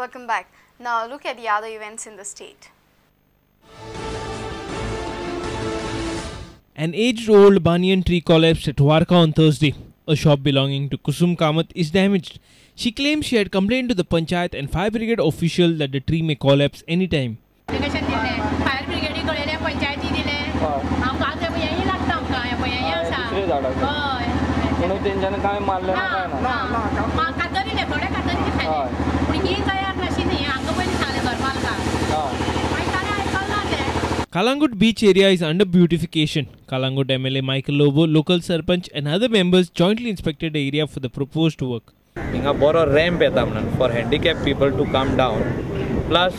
Welcome back. Now look at the other events in the state. An aged-old banyan tree collapsed at Dwarka on Thursday. A shop belonging to Kusum Kamath is damaged. She claims she had complained to the Panchayat and Fire Brigade official that the tree may collapse anytime. Kalangut beach area is under beautification. Kalangut MLA Michael Lobo, local Sarpanch and other members jointly inspected the area for the proposed work. Inga boro ramp for handicapped people to come down, plus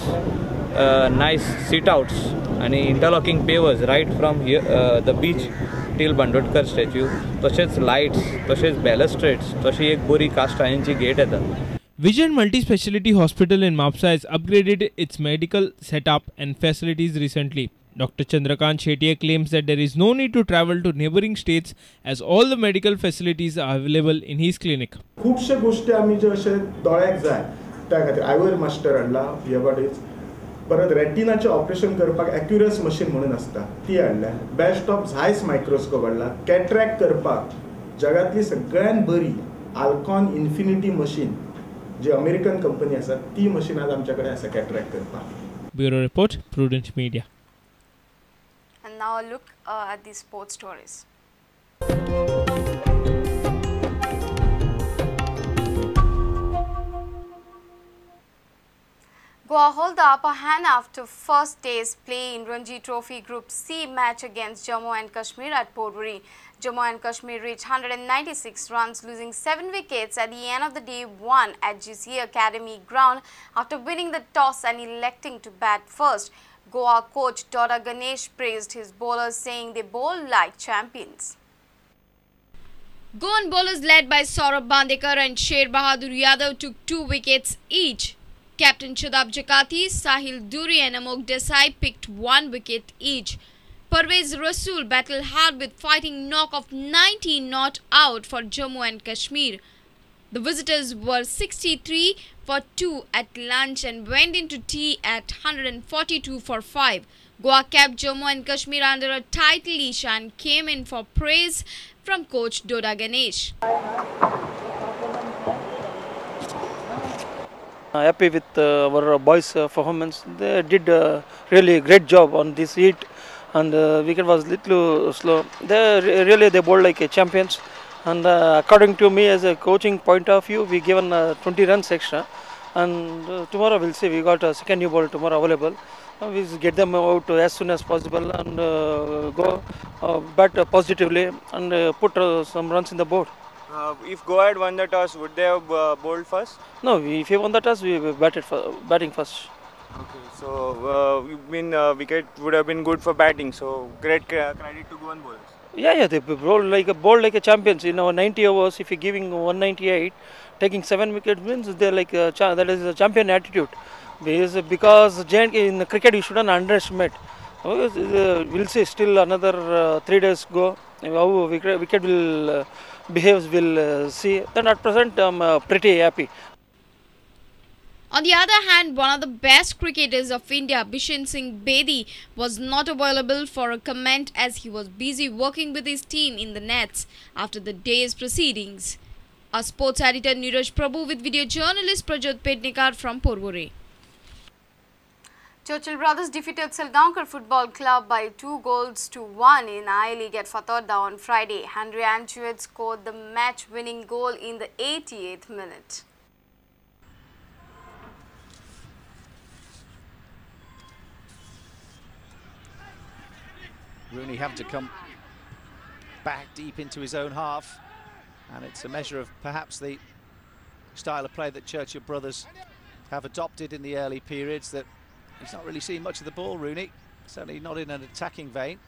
nice sit-outs and interlocking pavers right from here, the beach till Bandotkar statue. Tosheच lights, tosheच balustrades, toshi ek buri cast ironchi gate येता. Vision Multi-Speciality Hospital in Mapsa has upgraded its medical setup and facilities recently. Dr. Chandrakant Shettiya claims that there is no need to travel to neighboring states as all the medical facilities are available in his clinic. खूपशे गोष्टी आम्ही जे असे दोळ्याक जाय त्या खातीर आयवर master हाडला हियबाडीज परत रेटिनाचे operation करपाक एक्युरस machine म्हणून आसता ती हाडल्या बेस्ट ऑफ झायस मायक्रोस्कोप हाडला कॅट्रॅक्ट करपाक जगातली सगळ्यात बरी आल्कॉन इन्फिनिटी मशीन जी अमेरिकन कंपनी आसा ती मशीन आज आमच्याकडे आसा कॅट्रॅक्ट करपाक. Bureau Report, Prudent Media. And now a look at the sports stories. Goa hold the upper hand after first day's play in Ranji Trophy Group C match against Jammu and Kashmir at Porvorim. Jammu and Kashmir reached 196 runs, losing 7 wickets at the end of the day 1 at GC Academy ground after winning the toss and electing to bat first. Goa coach Dora Ganesh praised his bowlers, saying they bowled like champions. Goan bowlers led by Saurabh Bandekar and Sher Bahadur Yadav took 2 wickets each. Captain Chadab Jakati, Sahil Duri and Amok Desai picked 1 wicket each. Parvez Rasool battled hard with fighting knock of 19 not out for Jammu and Kashmir. The visitors were 63 for 2 at lunch and went into tea at 142 for 5. Goa kept Jammu and Kashmir under a tight leash and came in for praise from coach Dora Ganesh. Happy with our boys' performance. They did really great job on this heat, and wicket was little slow. They bowled like a champions. And according to me, as a coaching point of view, we given 20 runs extra. And tomorrow we'll see. We got a second new ball tomorrow available. We'll get them out as soon as possible and go bat positively and put some runs in the board. If Goa had won the toss, would they have bowled first? No, if we won the toss, we batting first. Okay, so wicket would have been good for batting. So great credit to Goan bowlers. Yeah, they bowled like a champions. In our 90 overs, if you're giving 198, taking 7 wickets means they're like that is a champion attitude. Because in cricket you shouldn't underestimate. We'll see. Still another 3 days go. How wicket will behaves, we'll see. Then at present I'm pretty happy. On the other hand, one of the best cricketers of India, Bishan Singh Bedi, was not available for a comment as he was busy working with his team in the nets after the day's proceedings. Our sports editor Neeraj Prabhu with video journalist Prajot Pednikar from Porvorim. Churchill Brothers defeated Salgaocar Football Club by 2-1 in I-League at Fatorda on Friday. Antchouet scored the match-winning goal in the 88th minute. Rooney having to come back deep into his own half, and it's a measure of perhaps the style of play that Churchill Brothers have adopted in the early periods, that he's not really seen much of the ball, Rooney, certainly not in an attacking vein.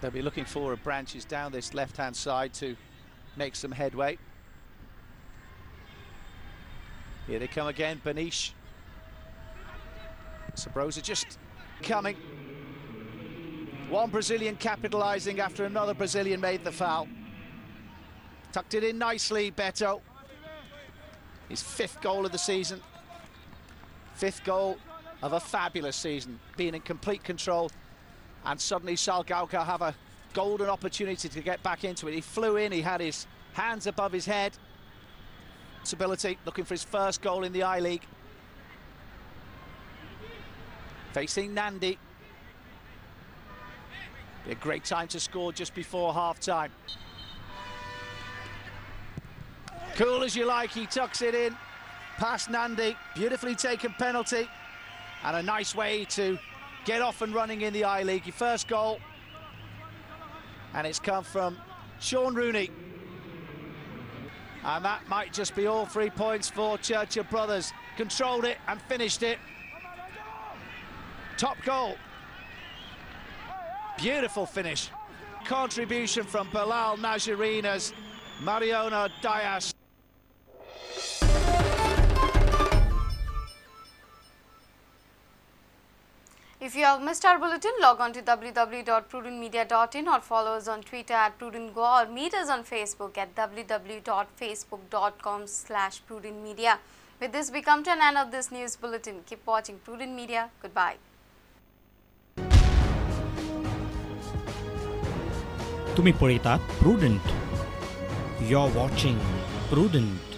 They'll be looking for branches down this left-hand side to make some headway. Here they come again, Banish. Sabrosa just coming One Brazilian capitalising after another Brazilian made the foul. Tucked it in nicely, Beto. His 5th goal of the season. 5th goal of a fabulous season, being in complete control. And suddenly Salgaocar have a golden opportunity to get back into it. He flew in, he had his hands above his head. Ability, looking for his first goal in the I-League. Facing Nandi. Be a great time to score just before half-time. Cool as you like, he tucks it in. Past Nandi, beautifully taken penalty. And a nice way to get off and running in the I-League. Your first goal. And it's come from Sean Rooney. And that might just be all 3 points for Churchill Brothers. Controlled it and finished it. Top goal. Beautiful finish. Contribution from Bilal Najareen as Mariano Dias. If you have missed our bulletin, log on to www.prudentmedia.in or follow us on Twitter @PrudentGo or meet us on Facebook at www.facebook.com/PrudentMedia. With this, we come to an end of this news bulletin. Keep watching Prudent Media. Goodbye. तुम्ही पळयतात prudent. You're watching Prudent.